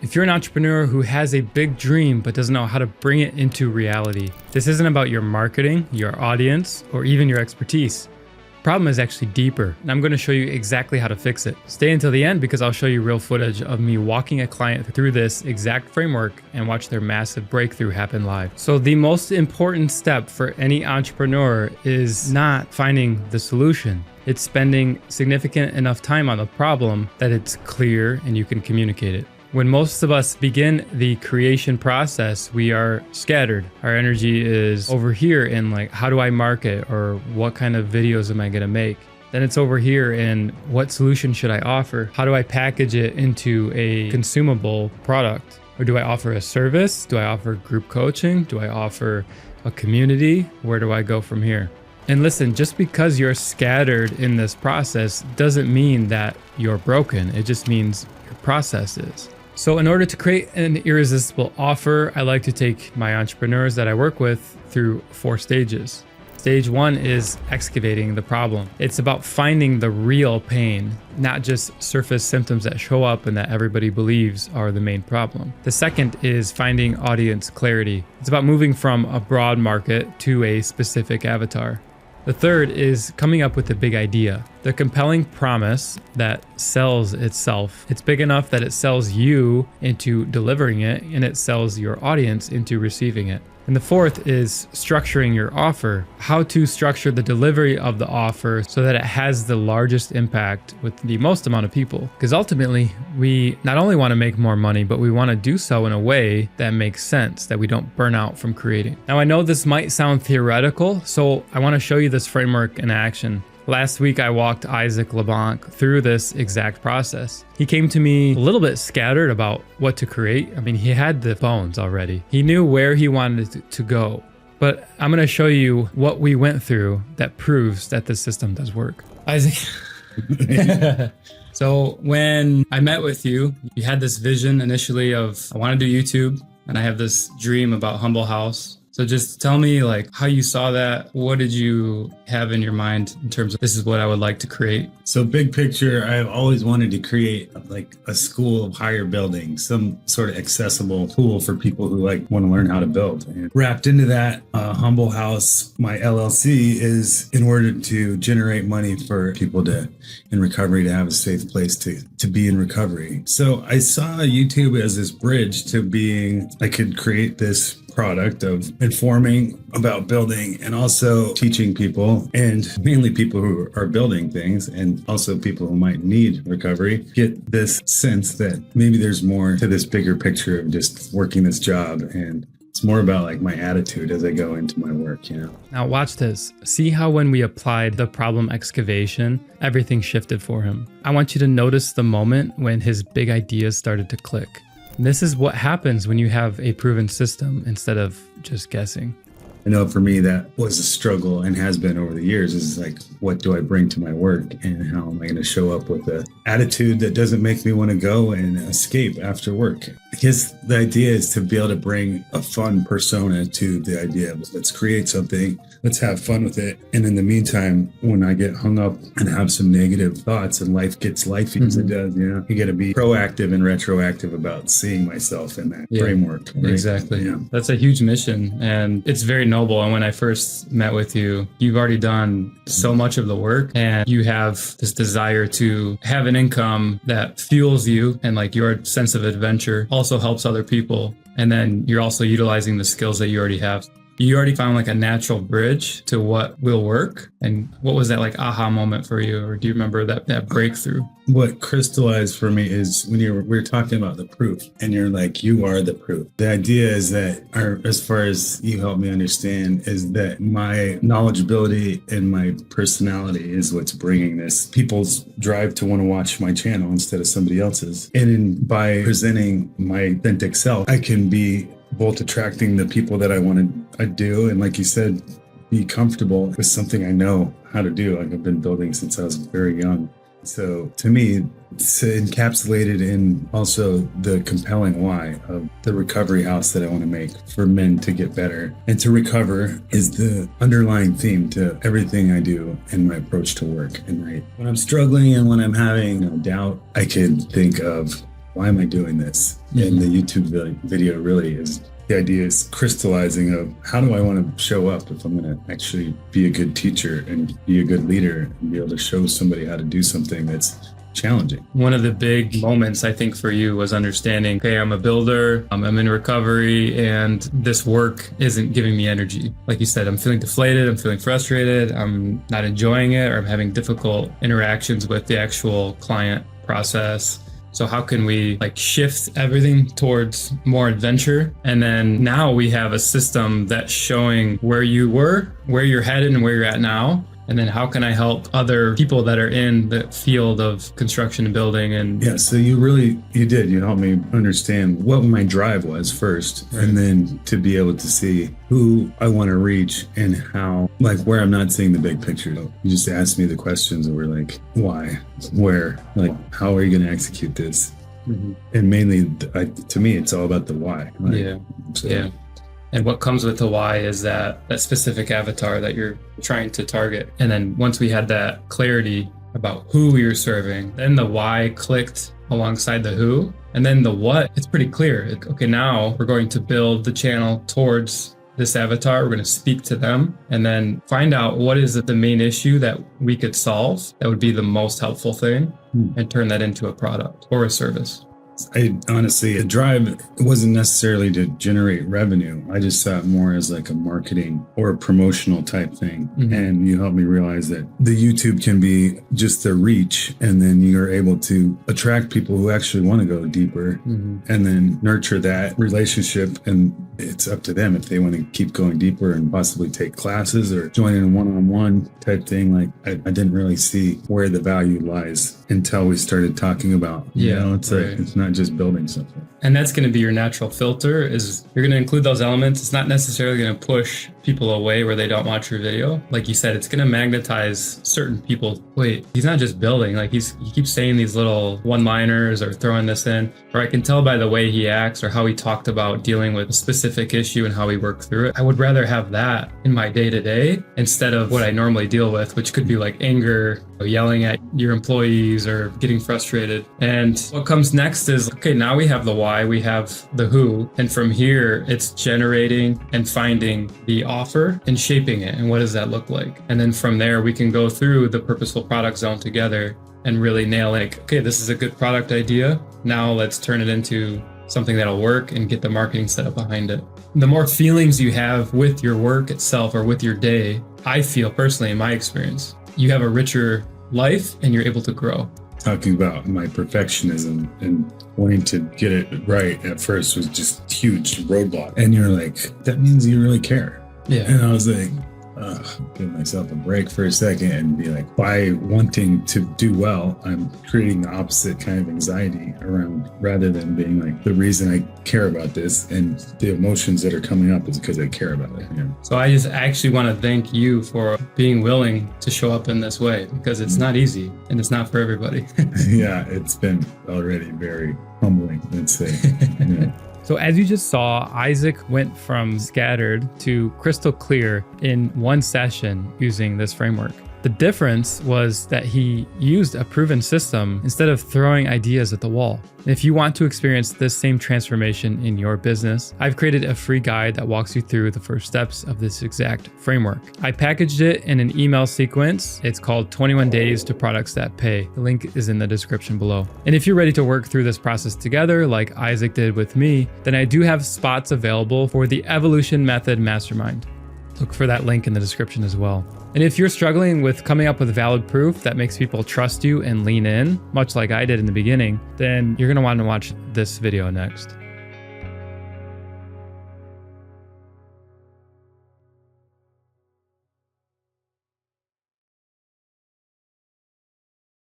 If you're an entrepreneur who has a big dream but doesn't know how to bring it into reality, this isn't about your marketing, your audience, or even your expertise. The problem is actually deeper, and I'm going to show you exactly how to fix it. Stay until the end because I'll show you real footage of me walking a client through this exact framework and watch their massive breakthrough happen live. So the most important step for any entrepreneur is not finding the solution. It's spending significant enough time on the problem that it's clear and you can communicate it. When most of us begin the creation process, we are scattered. Our energy is over here in like, how do I market, or what kind of videos am I going to make? Then it's over here in what solution should I offer? How do I package it into a consumable product? Or do I offer a service? Do I offer group coaching? Do I offer a community? Where do I go from here? And listen, just because you're scattered in this process doesn't mean that you're broken. It just means your process is. So in order to create an irresistible offer, I like to take my entrepreneurs that I work with through 4 stages. Stage 1 is excavating the problem. It's about finding the real pain, not just surface symptoms that show up and that everybody believes are the main problem. The second is finding audience clarity. It's about moving from a broad market to a specific avatar. The third is coming up with a big idea, the compelling promise that sells itself. It's big enough that it sells you into delivering it, and it sells your audience into receiving it. And the fourth is structuring your offer, how to structure the delivery of the offer so that it has the largest impact with the most amount of people. Because ultimately, we not only want to make more money, but we want to do so in a way that makes sense, that we don't burn out from creating. Now, I know this might sound theoretical, so I want to show you this framework in action. Last week, I walked Isaac LeBlanc through this exact process. He came to me a little bit scattered about what to create. I mean, he had the bones already. He knew where he wanted to go. But I'm going to show you what we went through that proves that the system does work. Isaac. So when I met with you, you had this vision initially of, I want to do YouTube, and I have this dream about Humble House. So just tell me like how you saw that. What did you have in your mind in terms of this is what I would like to create? So big picture, I've always wanted to create like a school of higher building, some sort of accessible tool for people who like want to learn how to build. And wrapped into that, Humble House, my LLC, is in order to generate money for people in recovery to have a safe place to be in recovery. So I saw YouTube as this bridge to being, I could create this product of informing about building and also teaching people, and mainly people who are building things and also people who might need recovery, get this sense that maybe there's more to this bigger picture of just working this job. And it's more about like my attitude as I go into my work, you know. Now watch this. See how when we applied the problem excavation, everything shifted for him. I want you to notice the moment when his big ideas started to click. This is what happens when you have a proven system instead of just guessing. I know for me that was a struggle and has been over the years, is like, what do I bring to my work and how am I going to show up with an attitude that doesn't make me want to go and escape after work? I guess the idea is to be able to bring a fun persona to the idea of let's create something, let's have fun with it. And in the meantime, when I get hung up and have some negative thoughts and life gets lifey as it does, you know, you got to be proactive and retroactive about seeing myself in that framework. Right? Exactly. Yeah. That's a huge mission, and it's very noble. And when I first met with you, you've already done so much of the work, and you have this desire to have an income that fuels you, and like your sense of adventure also helps other people. And then you're also utilizing the skills that you already have. You already found like a natural bridge to what will work. And what was that like aha moment for you? Or do you remember that breakthrough? What crystallized for me is when we're talking about the proof, and you're like, you are the proof. The idea is that, or as far as you help me understand, is that my knowledgeability and my personality is what's bringing this. People's drive to want to watch my channel instead of somebody else's. And by presenting my authentic self, I can be both attracting the people that I want to do, and like you said, be comfortable with something I know how to do. Like I've been building since I was very young. So to me, it's encapsulated in also the compelling why of the recovery house that I want to make for men to get better. And to recover is the underlying theme to everything I do in my approach to work. And when I'm struggling and when I'm having doubt, I can think of why am I doing this? And the YouTube video really is, the idea is crystallizing of how do I want to show up if I'm going to actually be a good teacher and be a good leader and be able to show somebody how to do something that's challenging. One of the big moments I think for you was understanding, okay, I'm a builder, I'm in recovery, and this work isn't giving me energy. Like you said, I'm feeling deflated, I'm feeling frustrated, I'm not enjoying it, or I'm having difficult interactions with the actual client process. So how can we like shift everything towards more adventure? And then now we have a system that's showing where you were, where you're headed, and where you're at now. And then how can I help other people that are in the field of construction and building? And yeah, so you helped me understand what my drive was first, right. And then to be able to see who I want to reach and how, like where I'm not seeing the big picture. You just asked me the questions and we're like, why, where, like, how are you going to execute this? And mainly to me, it's all about the why. Like, yeah. And what comes with the why is that specific avatar that you're trying to target. And then once we had that clarity about who we were serving, then the why clicked alongside the who. And then the what, it's pretty clear. Okay, now we're going to build the channel towards this avatar. We're going to speak to them and then find out what is the main issue that we could solve that would be the most helpful thing and turn that into a product or a service. I honestly, a drive wasn't necessarily to generate revenue. I just saw it more as like a marketing or a promotional type thing. And you helped me realize that the YouTube can be just the reach, and then you're able to attract people who actually want to go deeper and then nurture that relationship. And it's up to them if they want to keep going deeper and possibly take classes or join in a one-on-one type thing. Like I didn't really see where the value lies until we started talking about, it's not just building something. And that's going to be your natural filter, is you're going to include those elements. It's not necessarily going to push people away where they don't watch your video. Like you said, it's going to magnetize certain people. Wait, he's not just building. Like he keeps saying these little one-liners or throwing this in, or I can tell by the way he acts or how he talked about dealing with a specific issue and how he worked through it. I would rather have that in my day-to-day instead of what I normally deal with, which could be like anger, yelling at your employees or getting frustrated. And what comes next is, okay, now we have the why, we have the who, and from here it's generating and finding the offer and shaping it. And what does that look like? And then from there we can go through the purposeful product zone together and really nail it. Okay, this is a good product idea. Now let's turn it into something that'll work and get the marketing set up behind it. The more feelings you have with your work itself or with your day, I feel personally in my experience, you have a richer life and you're able to grow. Talking about my perfectionism and wanting to get it right at first was just huge roadblock. And you're like, that means you really care. Yeah. And I was like, give myself a break for a second and be like, by wanting to do well, I'm creating the opposite kind of anxiety around, rather than being like, the reason I care about this and the emotions that are coming up is because I care about it. Yeah. So I just actually want to thank you for being willing to show up in this way, because it's not easy and it's not for everybody. Yeah, it's been already very humbling, let's say. Yeah. So as you just saw, Isaac went from scattered to crystal clear in one session using this framework. The difference was that he used a proven system instead of throwing ideas at the wall. And if you want to experience this same transformation in your business, I've created a free guide that walks you through the first steps of this exact framework. I packaged it in an email sequence. It's called 21 Days to Products That Pay. The link is in the description below. And if you're ready to work through this process together, like Isaac did with me, then I do have spots available for the Evolution Method Mastermind. Look for that link in the description as well. And if you're struggling with coming up with valid proof that makes people trust you and lean in, much like I did in the beginning, then you're going to want to watch this video next.